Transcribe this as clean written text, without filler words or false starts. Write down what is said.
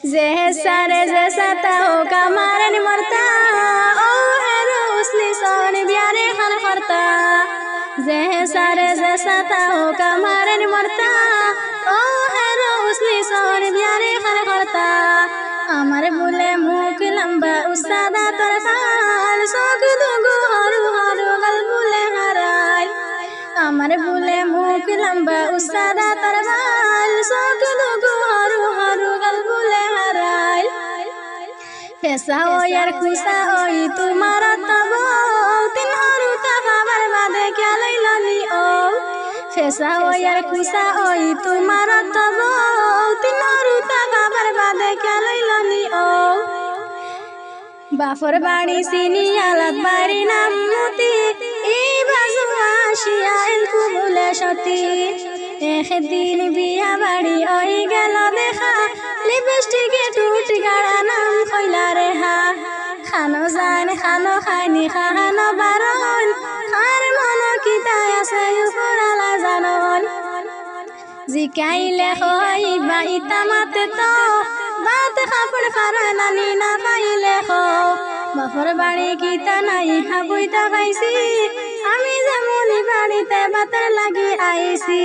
जैसा रे जैसा ता हो कमारन मरता ओ हेरो उसने सोन ब्यारे खान करता जैसा रे जैसा ता हो कमारन मरता ओ हेरो उसने सोन ब्यारे खान करता हमारे बोले मुख लंबा उस्तादा तरफाल सोक दुगु हरु हरु गल बोले हराल हमारे बोले मुख लंबा उस्तादा तरफाल सोक दुगु हरु हरु गल बोले हराल फेसा ओ यार खुशा ओई तुम्हारा तब तीन हरु तबा बर्बादे क्या लैलानी ओ फेसा ओ यार खुशा ओई तुम्हारा तब तीन हरु तबा बर्बादे क्या लैलानी ओ बाफर बाड़ी सिनी आलात बारी नाम मोती ई बाजू आशिया इनको बोले शती एक दिन बिया बाड़ी ओई गेलो देखा लिपस्टिक टूट गाड़ा नाम खैला रे हा खानो जान खानो खानी खानो बारन खार मनो किता আছে উপরালা জানন জিকাইলে হইবা ইতা মাতে তো বাত খাপড় ফারা নানি না পাইলে হো বাপর বাড়ি কিতা নাই হাবুইতা খাইছি আমি যেমনি বাড়িতে বাতের লাগি আইছি